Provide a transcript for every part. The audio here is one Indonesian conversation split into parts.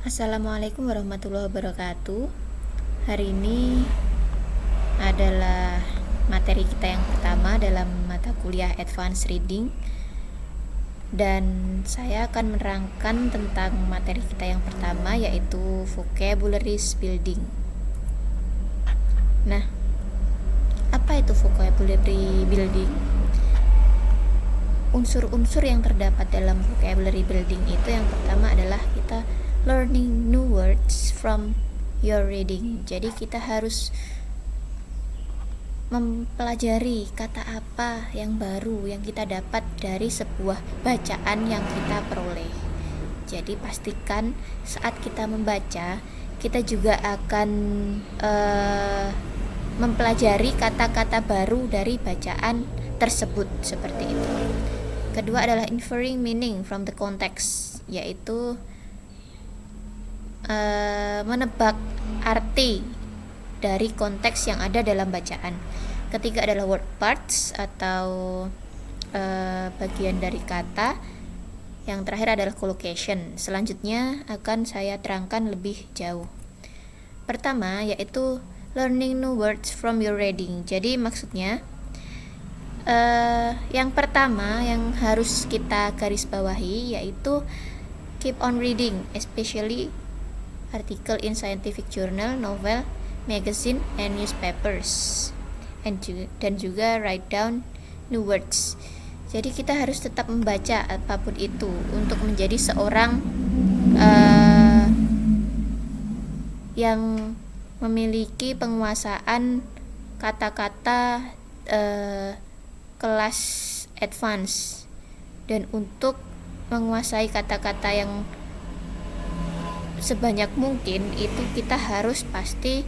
Assalamualaikum warahmatullahi wabarakatuh. Hari ini adalah materi kita yang pertama dalam mata kuliah Advanced Reading, dan saya akan menerangkan tentang materi kita yang pertama, yaitu Vocabulary Building. Nah, apa itu Vocabulary Building? Unsur-unsur yang terdapat dalam Vocabulary Building itu yang pertama adalah kita learning new words from your reading. Jadi kita harus mempelajari kata apa yang baru yang kita dapat dari sebuah bacaan yang kita peroleh. Jadi pastikan saat kita membaca, kita juga akan mempelajari kata-kata baru dari bacaan tersebut, seperti itu. Kedua adalah inferring meaning from the context, yaitu menebak arti dari konteks yang ada dalam bacaan. Ketiga adalah word parts atau bagian dari kata. Yang terakhir adalah collocation. Selanjutnya akan saya terangkan lebih jauh. Pertama yaitu learning new words from your reading. Jadi maksudnya yang pertama yang harus kita garis bawahi yaitu keep on reading, especially article in scientific journal, novel, magazine, and newspapers, dan juga write down new words. Jadi kita harus tetap membaca apapun itu untuk menjadi seorang yang memiliki penguasaan kata-kata kelas advance, dan untuk menguasai kata-kata yang sebanyak mungkin itu kita harus pasti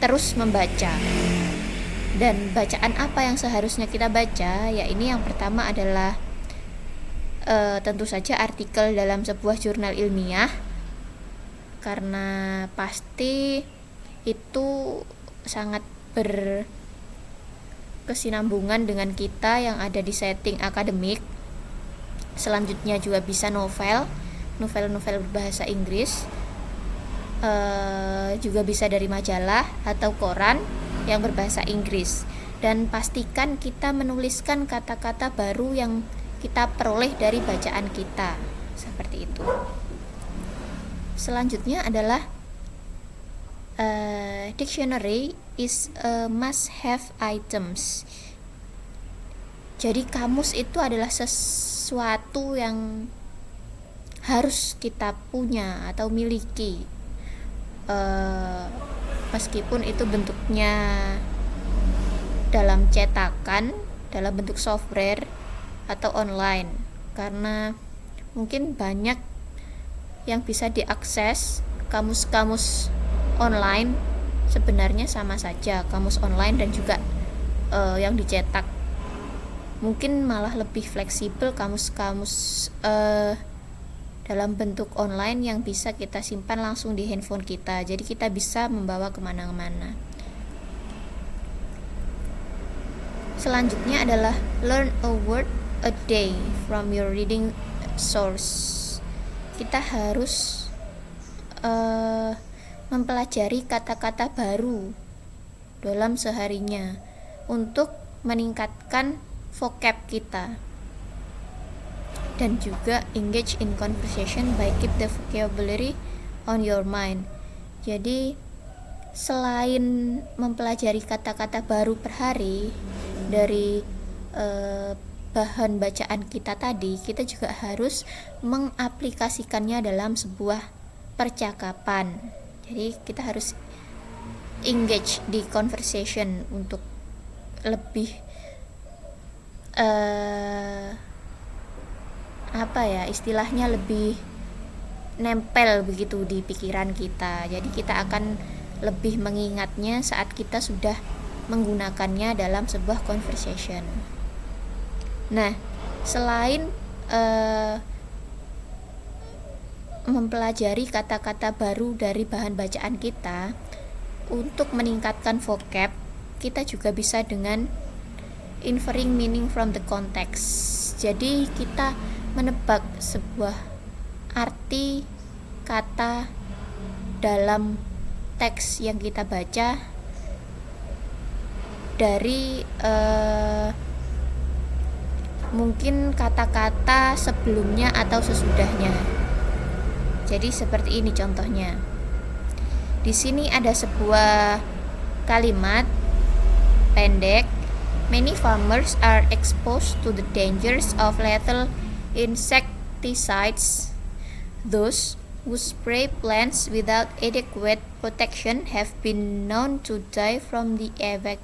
terus membaca. Dan bacaan apa yang seharusnya kita baca? Ya ini yang pertama adalah tentu saja artikel dalam sebuah jurnal ilmiah, karena pasti itu sangat berkesinambungan dengan kita yang ada di setting akademik. Selanjutnya juga bisa novel berbahasa Inggris, juga bisa dari majalah atau koran yang berbahasa Inggris. Dan pastikan kita menuliskan kata-kata baru yang kita peroleh dari bacaan kita, seperti itu. Selanjutnya adalah dictionary is a must-have items. Jadi kamus itu adalah sesuatu yang harus kita punya atau miliki, meskipun itu bentuknya dalam cetakan, dalam bentuk software atau online, karena mungkin banyak yang bisa diakses. Kamus-kamus online sebenarnya sama saja, kamus online dan juga yang dicetak. Mungkin malah lebih fleksibel kamus-kamus dalam bentuk online yang bisa kita simpan langsung di handphone kita, jadi kita bisa membawa kemana-mana. Selanjutnya adalah learn a word a day from your reading source. Kita harus mempelajari kata-kata baru dalam seharinya untuk meningkatkan vocab kita, dan juga engage in conversation by keep the vocabulary on your mind. Jadi selain mempelajari kata-kata baru per hari dari bahan bacaan kita tadi, kita juga harus mengaplikasikannya dalam sebuah percakapan. Jadi kita harus engage di conversation untuk lebih istilahnya lebih nempel begitu di pikiran kita. Jadi kita akan lebih mengingatnya saat kita sudah menggunakannya dalam sebuah conversation. Nah, selain mempelajari kata-kata baru dari bahan bacaan kita, untuk meningkatkan vocab, kita juga bisa dengan inferring meaning from the context. Jadi kita menebak sebuah arti kata dalam teks yang kita baca dari mungkin kata-kata sebelumnya atau sesudahnya. Jadi seperti ini contohnya. Di sini ada sebuah kalimat pendek. Many farmers are exposed to the dangers of lethal insecticides. Those who spray plants without adequate protection have been known to die from the effect.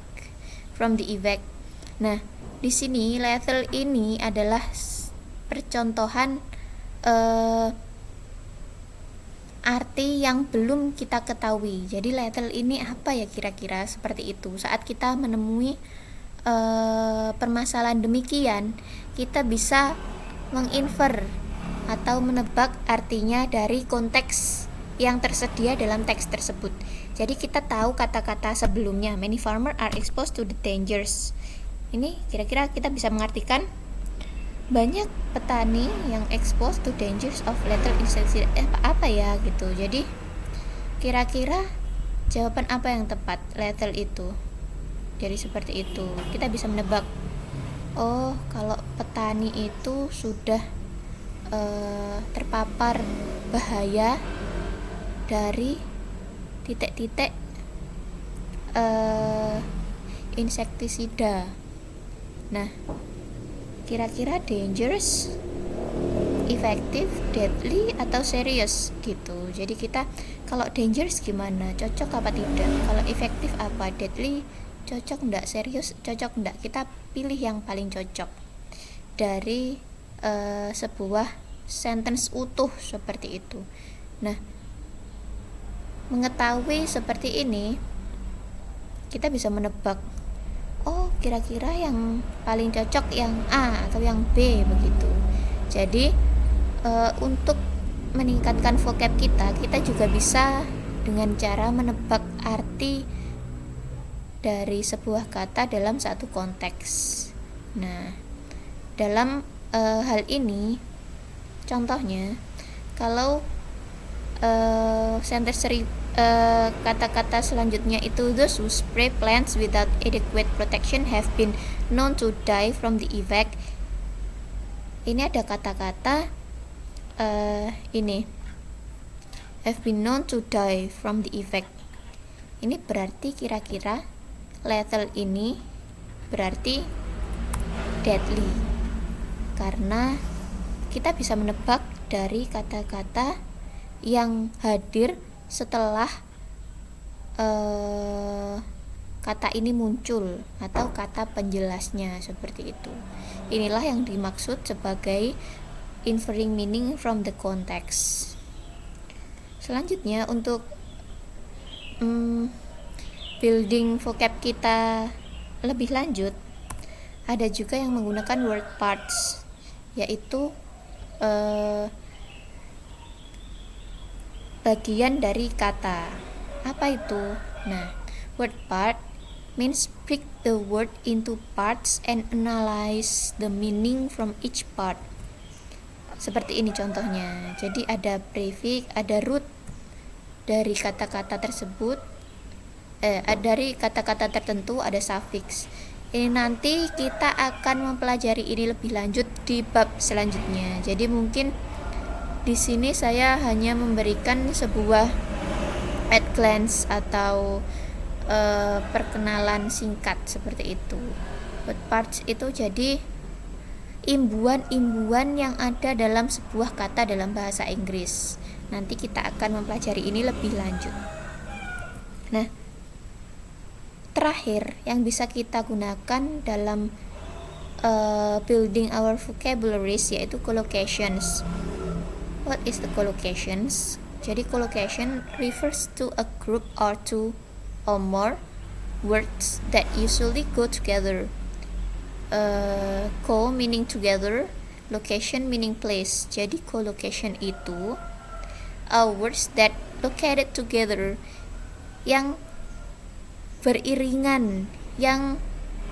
Nah, di sini lethal ini adalah percontohan arti yang belum kita ketahui. Jadi lethal ini apa ya kira-kira, seperti itu. Saat kita menemui permasalahan demikian, kita bisa menginfer atau menebak artinya dari konteks yang tersedia dalam teks tersebut. Jadi kita tahu kata-kata sebelumnya, many farmers are exposed to the dangers. Ini kira-kira kita bisa mengartikan banyak petani yang exposed to dangers of lethal insecticide. Apa ya gitu. Jadi kira-kira jawaban apa yang tepat lethal itu? Jadi seperti itu. Kita bisa menebak. Oh, kalau petani itu sudah terpapar bahaya dari titik-titik insektisida. Nah, kira-kira dangerous, effective, deadly, atau serious gitu. Jadi kita kalau dangerous gimana, cocok apa tidak, kalau efektif apa, deadly cocok enggak, serius cocok enggak. Kita pilih yang paling cocok dari sebuah sentence utuh seperti itu. Nah, mengetahui seperti ini, kita bisa menebak, oh kira-kira yang paling cocok yang A atau yang B begitu. Jadi untuk meningkatkan vocab kita juga bisa dengan cara menebak arti dari sebuah kata dalam satu konteks. Nah, dalam hal ini contohnya, kalau sentence kata-kata selanjutnya itu, those who spray plants without adequate protection have been known to die from the effect. Ini ada kata-kata ini have been known to die from the effect. Ini berarti kira-kira lethal ini berarti deadly, karena kita bisa menebak dari kata-kata yang hadir setelah kata ini muncul atau kata penjelasnya, seperti itu. Inilah yang dimaksud sebagai inferring meaning from the context. Selanjutnya, untuk building vocab kita lebih lanjut, ada juga yang menggunakan word parts, yaitu bagian dari kata. Apa itu? Nah, word part means break the word into parts and analyze the meaning from each part. Seperti ini contohnya. Jadi ada prefix, ada root dari kata-kata tersebut, dari kata-kata tertentu ada suffix. Ini nanti kita akan mempelajari ini lebih lanjut di bab selanjutnya. Jadi mungkin di sini saya hanya memberikan sebuah at glance atau perkenalan singkat seperti itu. Word parts itu jadi imbuan-imbuan yang ada dalam sebuah kata dalam bahasa Inggris. Nanti kita akan mempelajari ini lebih lanjut. Nah, terakhir yang bisa kita gunakan dalam building our vocabularies yaitu collocations. What is the collocations? Jadi collocation refers to a group or two or more words that usually go together. Co meaning together, location meaning place. Jadi collocation itu words that located together, yang beriringan, yang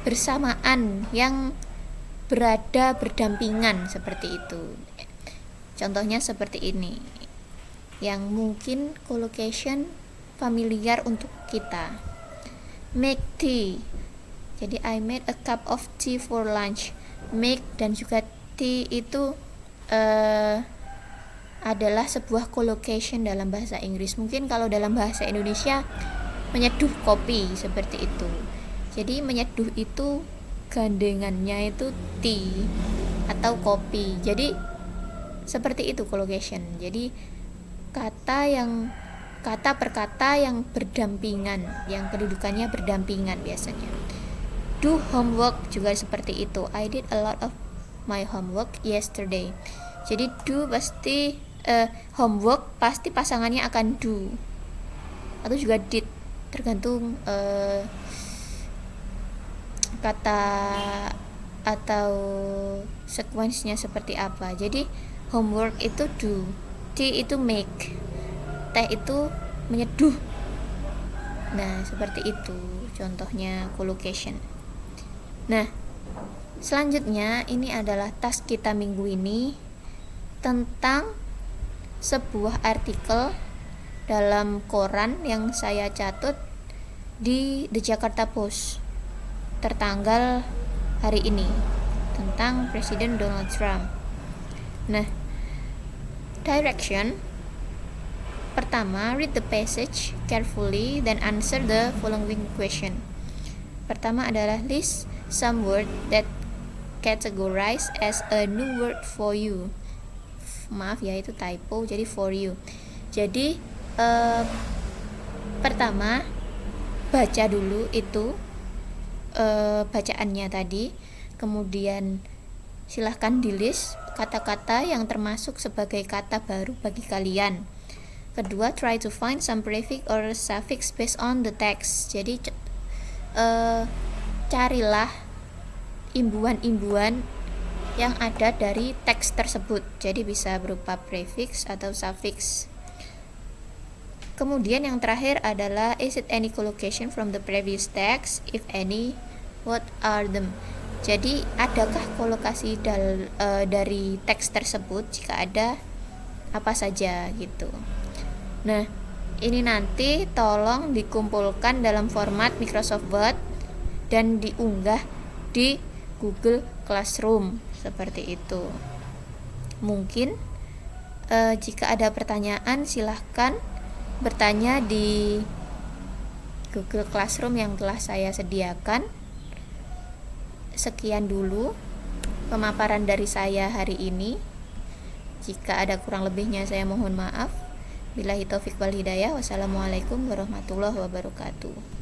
bersamaan, yang berada berdampingan, seperti itu. Contohnya seperti ini. yang mungkin collocation familiar untuk kita. Make tea. Jadi I made a cup of tea for lunch. Make dan juga tea itu adalah sebuah collocation dalam bahasa Inggris. Mungkin kalau dalam bahasa Indonesia menyeduh kopi seperti itu. Jadi menyeduh itu gandengannya itu tea atau kopi. Jadi seperti itu collocation. Jadi kata per kata yang berdampingan, yang kedudukannya berdampingan biasanya. Do homework juga seperti itu. I did a lot of my homework yesterday. Jadi do pasti homework pasti pasangannya akan do atau juga did, tergantung kata atau sekuensinya seperti apa. Jadi homework itu do, tea itu make, teh itu menyeduh. Nah, seperti itu contohnya collocation. Nah, selanjutnya ini adalah task kita minggu ini tentang sebuah artikel dalam koran yang saya catat di The Jakarta Post tertanggal hari ini tentang Presiden Donald Trump. Nah, direction pertama, read the passage carefully then answer the following question. Pertama adalah list some word that categorized as a new word for you. Maaf ya, itu typo, jadi for you. Jadi pertama baca dulu itu bacaannya tadi, kemudian silahkan di list kata-kata yang termasuk sebagai kata baru bagi kalian. Kedua, try to find some prefix or suffix based on the text. Jadi carilah imbuhan-imbuhan yang ada dari teks tersebut. Jadi bisa berupa prefix atau suffix. Kemudian yang terakhir adalah is it any collocation from the previous text? If any, what are them? Jadi adakah kolokasi dari teks tersebut? Jika ada, apa saja gitu. Nah, ini nanti tolong dikumpulkan dalam format Microsoft Word dan diunggah di Google Classroom seperti itu. Mungkin jika ada pertanyaan silahkan bertanya di Google Classroom yang telah saya sediakan. Sekian dulu pemaparan dari saya hari ini. Jika ada kurang lebihnya saya mohon maaf. Billahi taufik wal hidayah. Wassalamualaikum warahmatullahi wabarakatuh.